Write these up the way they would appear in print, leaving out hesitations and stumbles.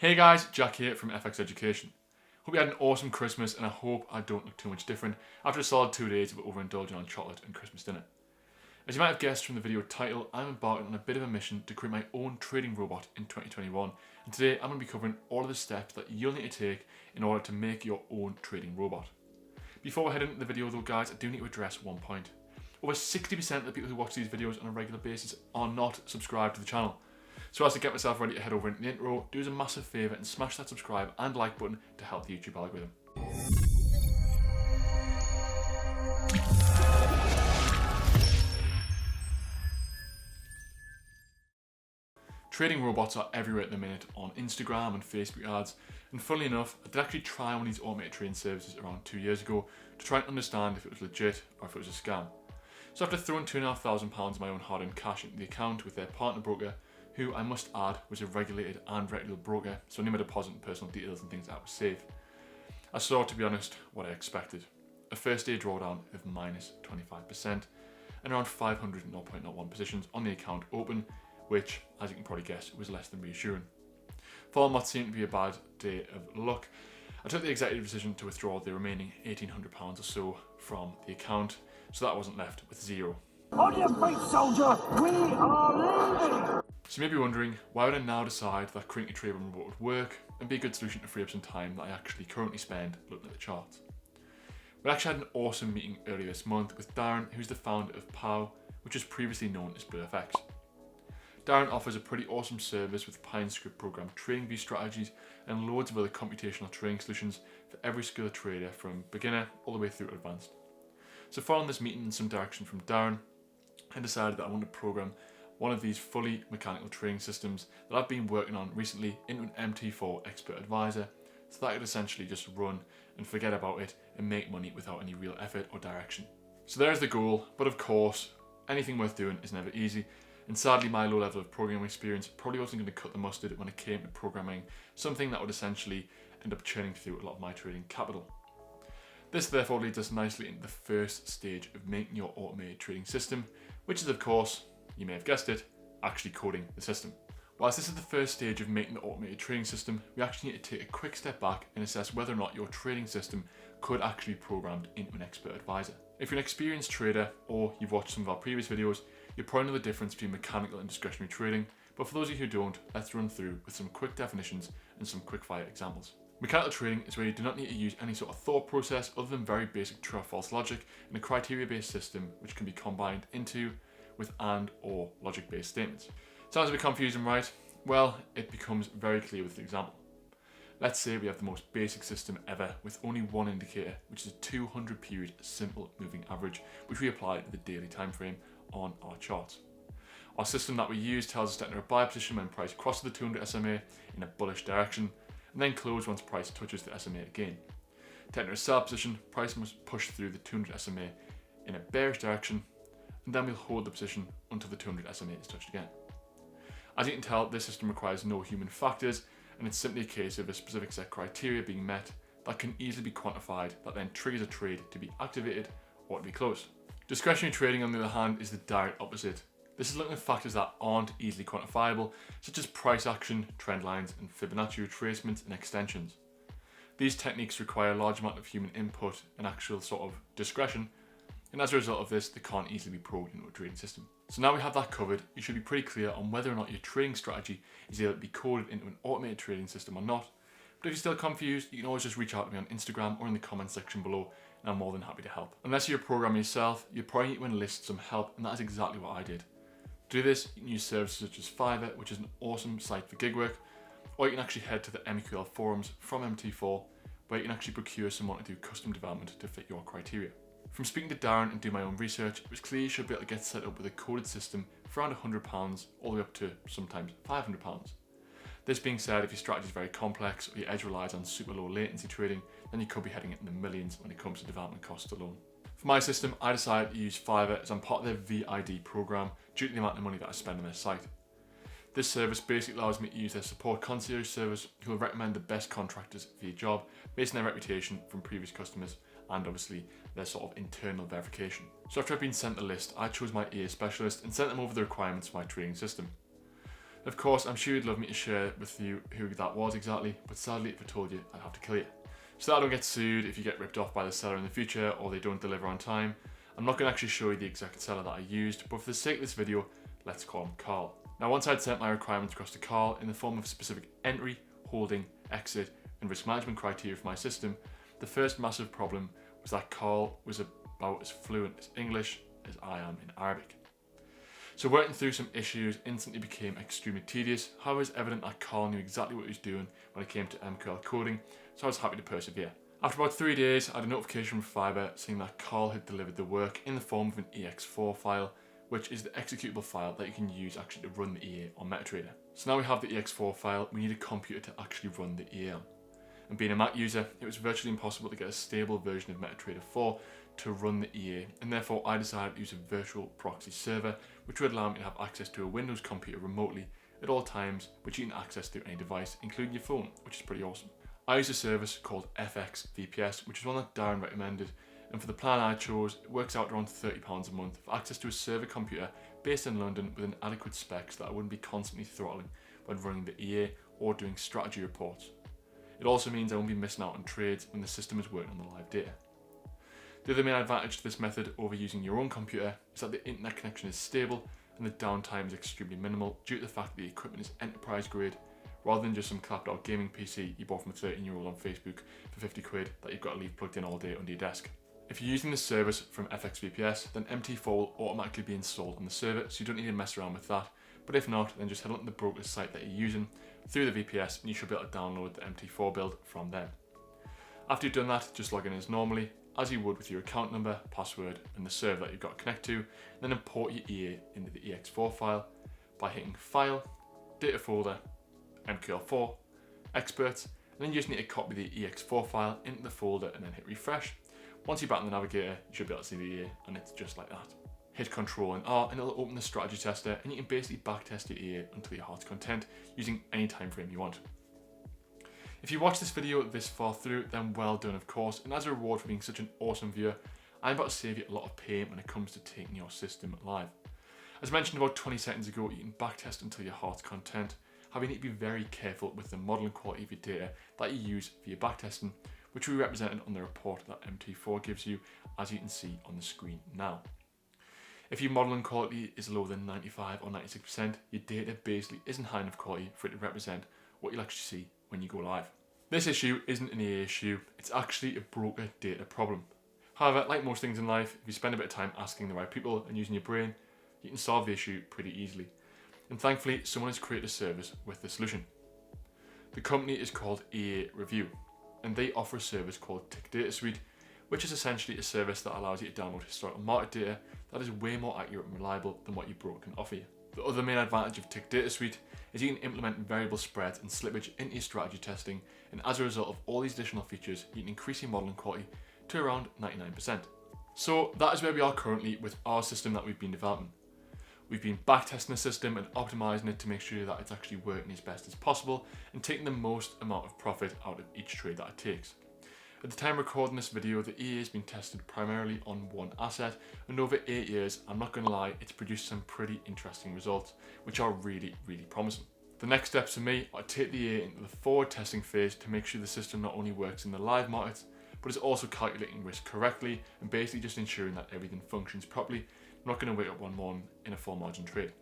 Hey guys, Jack here from FX Education. Hope you had an awesome Christmas and I hope I don't look too much different after a solid 2 days of overindulging on chocolate and Christmas dinner. As you might have guessed from the video title, I'm embarking on a bit of a mission to create my own trading robot in 2021, and today I'm going to be covering all of the steps that you'll need to take in order to make your own trading robot. Before we head into the video though guys, I do need to address one point. Over 60% of the people who watch these videos on a regular basis are not subscribed to the channel. So as to get myself ready to head over into the intro, do us a massive favour and smash that subscribe and like button to help the YouTube algorithm. Trading robots are everywhere at the minute on Instagram and Facebook ads, and funnily enough, I did actually try one of these automated trading services around 2 years ago to try and understand if it was legit or if it was a scam. So after throwing £2,500 of my own hard-earned cash into the account with their partner broker, who I must add was a regulated and reputable broker, so only my deposit and personal details and things like that was safe, I saw, to be honest, what I expected. A first day drawdown of minus 25% and around 500 0.01 positions on the account open, which, as you can probably guess, was less than reassuring. For what seemed to be a bad day of luck, I took the executive decision to withdraw the remaining £1,800 or so from the account, so that I wasn't left with zero. On your feet, soldier! We are leaving! So you may be wondering, why would I now decide that creating a trading robot would work and be a good solution to free up some time that I actually currently spend looking at the charts? We actually had an awesome meeting earlier this month with Darren, who's the founder of POW, which was previously known as BlueFX. Darren offers a pretty awesome service with PineScript programmed trading view strategies and loads of other computational trading solutions for every skilled trader from beginner all the way through to advanced. So following this meeting and some direction from Darren, I decided that I wanted to program one of these fully mechanical trading systems that I've been working on recently into an MT4 expert advisor, so that I could essentially just run and forget about it and make money without any real effort or direction. So there's the goal, but of course, anything worth doing is never easy, and sadly my low level of programming experience probably wasn't going to cut the mustard when it came to programming something that would essentially end up churning through a lot of my trading capital. This therefore leads us nicely into the first stage of making your automated trading system, which is of course, you may have guessed it, actually coding the system. Whilst this is the first stage of making the automated trading system, we actually need to take a quick step back and assess whether or not your trading system could actually be programmed into an expert advisor. If you're an experienced trader or you've watched some of our previous videos, you probably know the difference between mechanical and discretionary trading, but for those of you who don't, let's run through with some quick definitions and some quick fire examples. Mechanical trading is where you do not need to use any sort of thought process other than very basic true or false logic in a criteria-based system which can be combined into with and or logic-based statements. Sounds a bit confusing, right? Well, it becomes very clear with an example. Let's say we have the most basic system ever with only one indicator, which is a 200 period simple moving average, which we apply to the daily time frame on our charts. Our system that we use tells us to enter a buy position when price crosses the 200 SMA in a bullish direction, and then close once price touches the SMA again. To enter a sell position, price must push through the 200 SMA in a bearish direction, and then we'll hold the position until the 200 SMA is touched again. As you can tell, this system requires no human factors, and it's simply a case of a specific set criteria being met that can easily be quantified that then triggers a trade to be activated or to be closed. Discretionary trading, on the other hand, is the direct opposite. This is looking at factors that aren't easily quantifiable, such as price action, trend lines, and Fibonacci retracements and extensions. These techniques require a large amount of human input and actual sort of discretion, and as a result of this, they can't easily be programmed into a trading system. So now we have that covered, you should be pretty clear on whether or not your trading strategy is able to be coded into an automated trading system or not. But if you're still confused, you can always just reach out to me on Instagram or in the comment section below, and I'm more than happy to help. Unless you're a programmer yourself, you probably need to enlist some help, and that is exactly what I did. To do this, you can use services such as Fiverr, which is an awesome site for gig work, or you can actually head to the MQL forums from MT4, where you can actually procure someone to do custom development to fit your criteria. From speaking to Darren and doing my own research, it was clear you should be able to get set up with a coded system for around £100 all the way up to sometimes £500. This being said, if your strategy is very complex or your edge relies on super low latency trading, then you could be heading into the millions when it comes to development costs alone. For my system, I decided to use Fiverr as I'm part of their VID program due to the amount of money that I spend on their site. This service basically allows me to use their support concierge service, who will recommend the best contractors for your job based on their reputation from previous customers and obviously their sort of internal verification. So after I've been sent the list, I chose my EA specialist and sent them over the requirements for my trading system. Of course, I'm sure you'd love me to share with you who that was exactly, but sadly if I told you, I'd have to kill you. So that I don't get sued if you get ripped off by the seller in the future or they don't deliver on time, I'm not going to actually show you the exact seller that I used, but for the sake of this video, let's call him Carl. Now once I'd sent my requirements across to Carl in the form of specific entry, holding, exit and risk management criteria for my system, the first massive problem was that Carl was about as fluent as English as I am in Arabic. So working through some issues instantly became extremely tedious. However, it's evident that Carl knew exactly what he was doing when it came to MQL coding, so I was happy to persevere. After about 3 days, I had a notification from Fiverr saying that Carl had delivered the work in the form of an ex4 file, which is the executable file that you can use actually to run the EA on MetaTrader. So now we have the ex4 file, we need a computer to actually run the EA on. And being a Mac user, it was virtually impossible to get a stable version of MetaTrader 4 to run the EA, and therefore I decided to use a virtual proxy server, which would allow me to have access to a Windows computer remotely at all times, which you can access through any device, including your phone, which is pretty awesome. I use a service called FXVPS, which is one that Darren recommended, and for the plan I chose, it works out around £30 a month for access to a server computer based in London with an adequate spec so that I wouldn't be constantly throttling when running the EA or doing strategy reports. It also means I won't be missing out on trades when the system is working on the live data. The other main advantage to this method over using your own computer is that the internet connection is stable and the downtime is extremely minimal due to the fact that the equipment is enterprise grade rather than just some clapped out gaming PC you bought from a 13-year-old on Facebook for 50 quid that you've got to leave plugged in all day under your desk. If you're using this service from FXVPS, then MT4 will automatically be installed on the server, so you don't need to mess around with that. But if not, then just head on to the broker's site that you're using through the VPS and you should be able to download the MT4 build from them. After you've done that, just log in as normally, as you would with your account number, password and the server that you've got to connect to, and then import your EA into the ex4 file by hitting File, Data Folder, MQL4, Experts, and then you just need to copy the ex4 file into the folder and then hit refresh. Once you're back in the navigator, you should be able to see the EA, and it's just like that. Hit Ctrl and R and it'll open the strategy tester, and you can basically backtest your EA until your heart's content using any time frame you want. If you watched this video this far through, then well done of course, and as a reward for being such an awesome viewer, I'm about to save you a lot of pain when it comes to taking your system live. As mentioned about 20 seconds ago, you can backtest until your heart's content. However, you need to be very careful with the modelling quality of your data that you use for your backtesting, which we represented on the report that MT4 gives you, as you can see on the screen now. If your modelling quality is lower than 95 or 96%, your data basically isn't high enough quality for it to represent what you'll actually see when you go live. This issue isn't an EA issue, it's actually a broker data problem. However, like most things in life, if you spend a bit of time asking the right people and using your brain, you can solve the issue pretty easily. And thankfully, someone has created a service with the solution. The company is called EA Review, and they offer a service called Tick Data Suite, which is essentially a service that allows you to download historical market data that is way more accurate and reliable than what your broker can offer you. The other main advantage of Tick Data Suite is you can implement variable spreads and slippage into your strategy testing, and as a result of all these additional features, you can increase your modelling quality to around 99%. So that is where we are currently with our system that we've been developing. We've been backtesting the system and optimizing it to make sure that it's actually working as best as possible and taking the most amount of profit out of each trade that it takes. At the time of recording this video, the EA has been tested primarily on one asset, and over 8 years, I'm not going to lie, it's produced some pretty interesting results, which are really promising. The next steps for me are to take the EA into the forward testing phase to make sure the system not only works in the live markets, but is also calculating risk correctly and basically just ensuring that everything functions properly. I'm not going to wake up one morning in a full margin trade.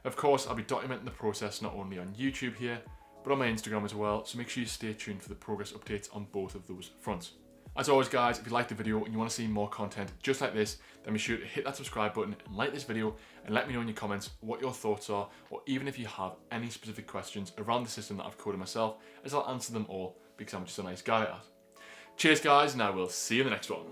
Of course, I'll be documenting the process not only on YouTube here, but on my Instagram as well, so make sure you stay tuned for the progress updates on both of those fronts. As always guys, if you like the video and you want to see more content just like this, then be sure to hit that subscribe button and like this video and let me know in your comments what your thoughts are, or even if you have any specific questions around the system that I've coded myself, as I'll answer them all because I'm just a nice guy at that. Cheers guys, and I will see you in the next one.